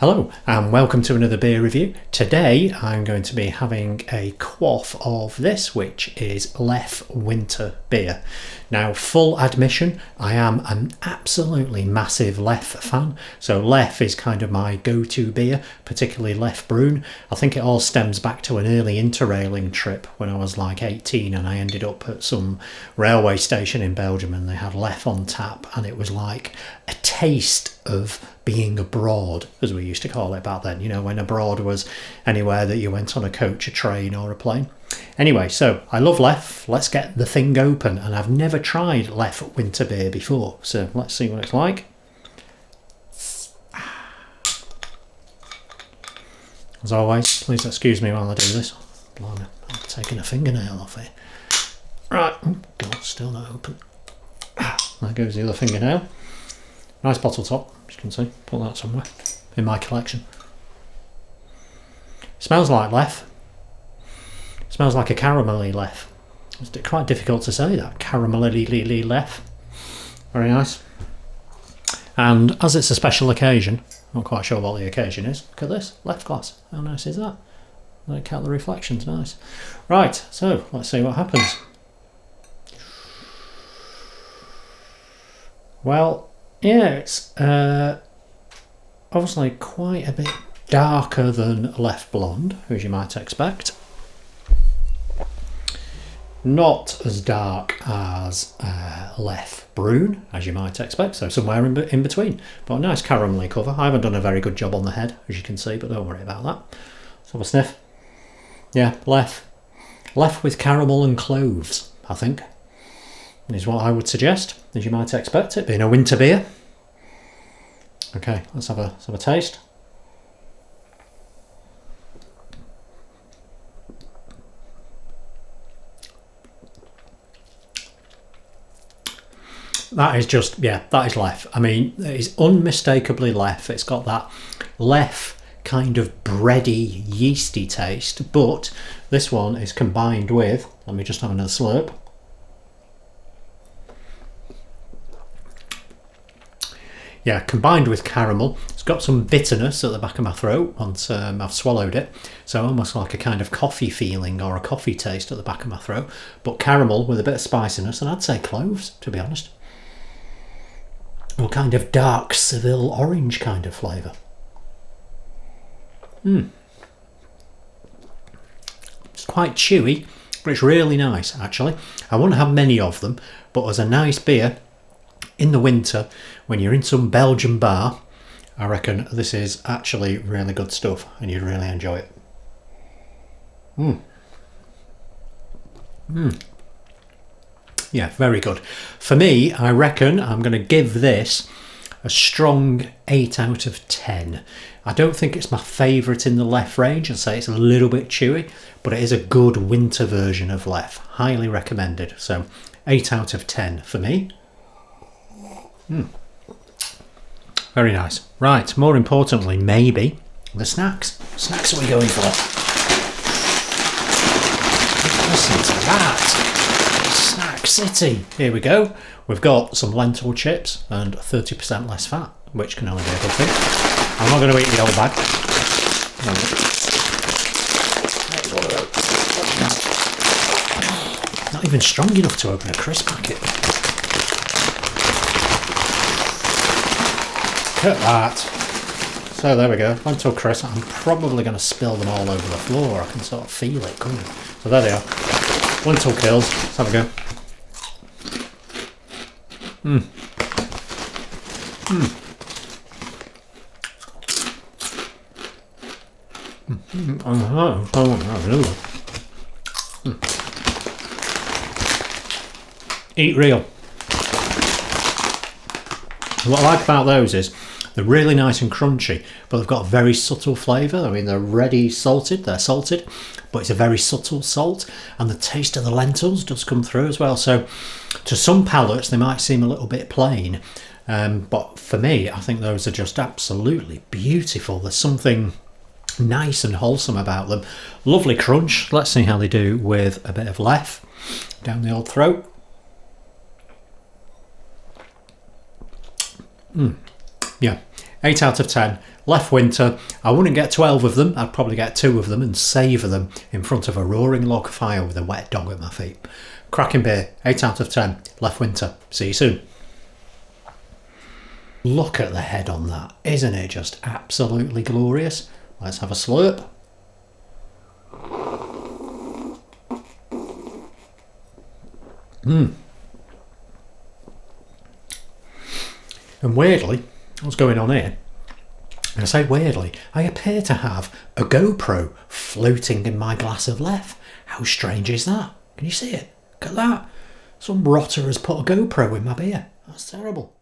Hello and welcome to another beer review. Today I'm going to be having a quaff of this, which is Leffe winter beer. Now, full admission, I am an absolutely massive Leffe fan, so Leffe is kind of my go-to beer, particularly Leffe Brune. I think it all stems back to an early interrailing trip when I was like 18 and I ended up at some railway station in Belgium and they had Leffe on tap, and it was like a taste of being abroad, as we used to call it back then, you know, when abroad was anywhere that you went on a coach, a train or a plane. Anyway, so I love Leffe. Let's get the thing open, and I've never tried Leffe winter beer before, so let's see what it's like. As always, please excuse me while I do this. Blimey, I'm taking a fingernail off here. Right, oh God, still not open. There goes the other fingernail. Nice bottle top, as you can see. Put that somewhere in my collection. Smells like Leffe. Smells like a caramelly Leffe. It's quite difficult to say that. Caramelly Leffe. Very nice. And as it's a special occasion, I'm not quite sure what the occasion is. Look at this, Leffe glass. How nice is that? Look at the reflections, nice. Right, so let's see what happens. Well, yeah, it's obviously quite a bit darker than Leffe Blonde, as you might expect. Not as dark as Leffe Brune, as you might expect, so somewhere in between. But a nice caramelly cover. I haven't done a very good job on the head, as you can see, but don't worry about that. Let's have a sniff. Yeah, Leffe. Leffe with caramel and cloves, I think, is what I would suggest, as you might expect, it being a winter beer. Okay, let's have a taste. That is just, yeah, that is Leffe. I mean, it is unmistakably Leffe. It's got that Leffe kind of bready, yeasty taste, but this one is combined with, let me just have another slurp. Yeah, combined with caramel. It's got some bitterness at the back of my throat once I've swallowed it. So almost like a kind of coffee feeling or a coffee taste at the back of my throat. But caramel with a bit of spiciness, and I'd say cloves, to be honest. Or kind of dark Seville orange kind of flavour. It's quite chewy, but it's really nice, actually. I wouldn't have many of them, but as a nice beer in the winter, when you're in some Belgian bar, I reckon this is actually really good stuff and you'd really enjoy it. Yeah, very good. For me, I reckon I'm going to give this a strong 8 out of 10. I don't think it's my favourite in the Leffe range. I'd say it's a little bit chewy, but it is a good winter version of Leffe. Highly recommended. So 8 out of 10 for me. Very nice. Right, more importantly, maybe the snacks. What snacks are we going for? Listen to that. Snack City. Here we go. We've got some lentil chips and 30% less fat, which can only be a good thing. I'm not going to eat the whole bag. Not even strong enough to open a crisp packet. Look at that. So there we go, lentil crisp. I'm probably going to spill them all over the floor. I can sort of feel it coming. So there they are. Lentil kills. Let's have a go. Eat real. What I like about those is they're really nice and crunchy, but they've got a very subtle flavour. I mean, they're ready salted, they're salted, but it's a very subtle salt, and the taste of the lentils does come through as well. So to some palates, they might seem a little bit plain, but for me, I think those are just absolutely beautiful. There's something nice and wholesome about them. Lovely crunch. Let's see how they do with a bit of Leffe down the old throat. Yeah, 8 out of 10. Leffe Winter. I wouldn't get 12 of them. I'd probably get 2 of them and savour them in front of a roaring log fire with a wet dog at my feet. Cracking beer, 8 out of 10. Leffe Winter. See you soon. Look at the head on that. Isn't it just absolutely glorious? Let's have a slurp. And weirdly, what's going on here? And I say weirdly, I appear to have a GoPro floating in my glass of Leffe. How strange is that? Can you see it? Look at that. Some rotter has put a GoPro in my beer. That's terrible.